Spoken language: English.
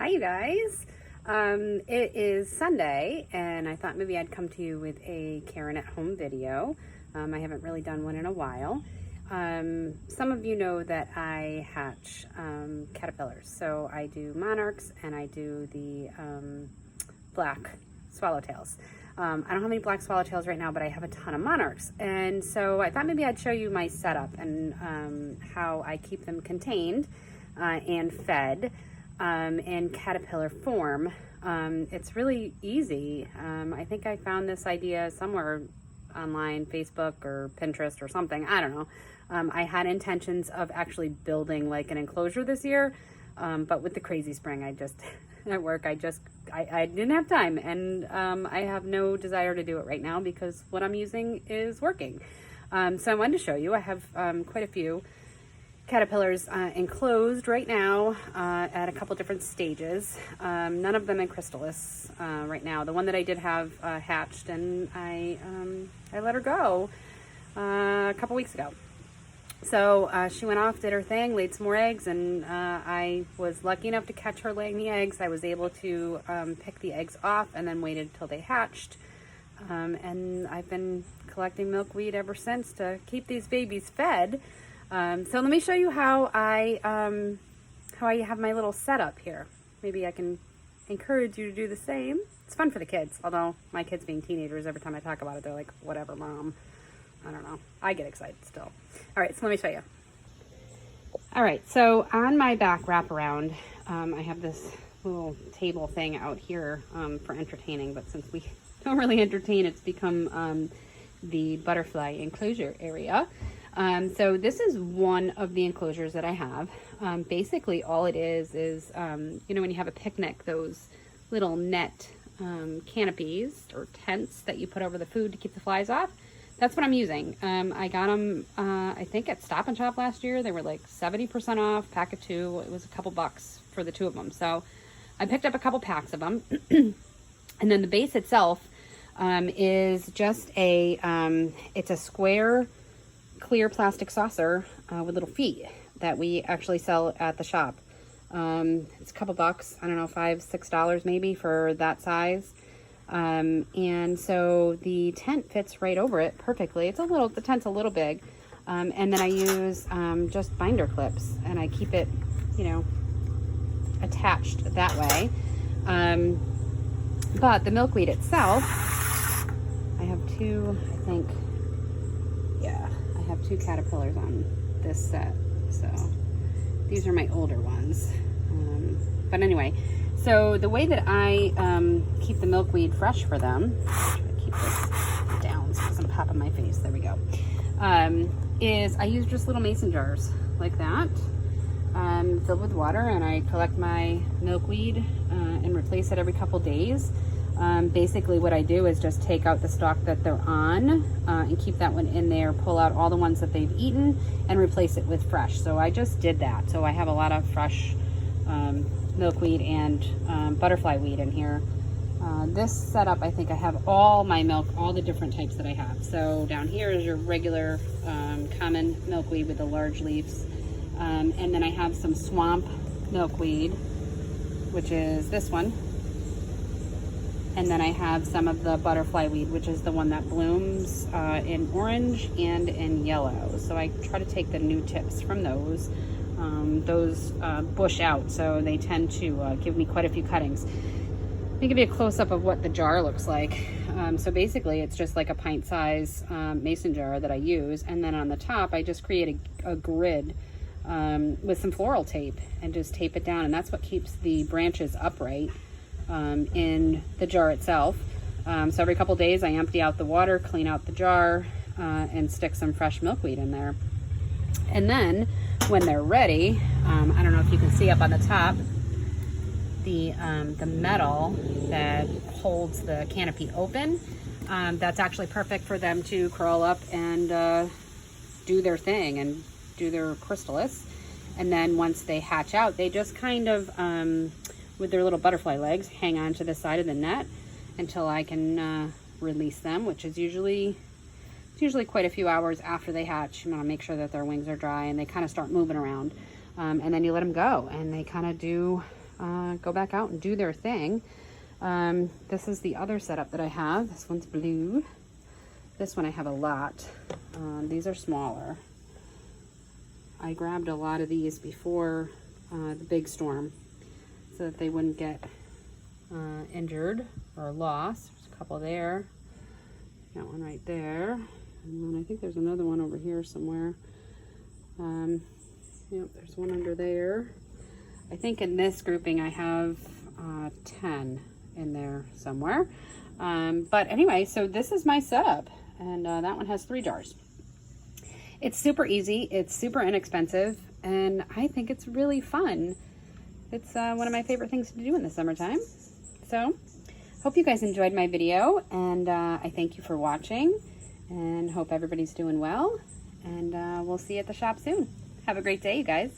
Hi, you guys. It is Sunday, and I thought maybe I'd come to you with a Karen at home video. I haven't really done one in a while. Some of you know that I hatch caterpillars. So I do monarchs and I do the black swallowtails. I don't have any black swallowtails right now, but I have a ton of monarchs. And so I thought maybe I'd show you my setup and how I keep them contained and fed in caterpillar form. It's really easy. I think I found this idea somewhere online, Facebook or Pinterest or something. I don't know. I had intentions of actually building like an enclosure this year, but with the crazy spring, I just at work, I didn't have time, and I have no desire to do it right now because what I'm using is working. So I wanted to show you. I have quite a few caterpillars enclosed right now at a couple different stages. None of them in chrysalis right now. The one that I did have hatched, and I let her go a couple weeks ago. So she went off, did her thing, laid some more eggs, and I was lucky enough to catch her laying the eggs. I was able to pick the eggs off and then waited till they hatched. And I've been collecting milkweed ever since to keep these babies fed. So let me show you how I have my little setup here. Maybe I can encourage you to do the same. It's fun for the kids, although my kids being teenagers, every time I talk about it, they're like, whatever, mom. I don't know. I get excited still. All right, so let me show you. All right, so on my back wraparound, I have this little table thing out here for entertaining, but since we don't really entertain, it's become the butterfly enclosure area. So this is one of the enclosures that I have. Basically all it is, you know, when you have a picnic, those little net canopies or tents that you put over the food to keep the flies off. That's what I'm using. I got them, I think at Stop and Shop last year. They were like 70% off, pack of 2. It was a couple bucks for the 2 of them. So I picked up a couple packs of them. And then the base itself is just it's a square clear plastic saucer with little feet that we actually sell at the shop. It's a couple bucks, I don't know, $5, $6 maybe for that size. And so the tent fits right over it perfectly. The tent's a little big. And then I use just binder clips, and I keep it, you know, attached that way. But the milkweed itself, I have 2, I think, yeah, I have 2 caterpillars on this set. So these are my older ones. But anyway, so the way that I keep the milkweed fresh for them, try to keep this down so it doesn't pop in my face, there we go, is I use just little mason jars like that, filled with water, and I collect my milkweed and replace it every couple days. Basically what I do is just take out the stalk that they're on and keep that one in there, pull out all the ones that they've eaten, and replace it with fresh. So I just did that. So I have a lot of fresh milkweed and butterfly weed in here. This setup, I think I have all my milk, all the different types that I have. So down here is your regular common milkweed with the large leaves. And then I have some swamp milkweed, which is this one. And then I have some of the butterfly weed, which is the one that blooms in orange and in yellow. So I try to take the new tips from those. Those bush out, so they tend to give me quite a few cuttings. Let me give you a close-up of what the jar looks like. So basically it's just like a pint size mason jar that I use, and then on the top I just create a grid with some floral tape and just tape it down, and that's what keeps the branches upright in the jar itself. So every couple days I empty out the water, clean out the jar, and stick some fresh milkweed in there. And then when they're ready, I don't know if you can see up on the top, the metal that holds the canopy open, that's actually perfect for them to crawl up and do their thing and do their chrysalis. And then once they hatch out, they just kind of, with their little butterfly legs, hang on to the side of the net until I can release them, which is usually quite a few hours after they hatch. You want to make sure that their wings are dry and they kind of start moving around. And then you let them go, and they kind of do go back out and do their thing. This is the other setup that I have. This one's blue. This one I have a lot. These are smaller. I grabbed a lot of these before the big storm so that they wouldn't get injured or lost. There's a couple there. Got one right there. And then I think there's another one over here somewhere. Yep, there's one under there. I think in this grouping I have 10 in there somewhere. But anyway, so this is my setup, and that one has 3 jars. It's super easy, it's super inexpensive, and I think it's really fun. It's one of my favorite things to do in the summertime. So, hope you guys enjoyed my video, and I thank you for watching, and hope everybody's doing well, and we'll see you at the shop soon. Have a great day, you guys.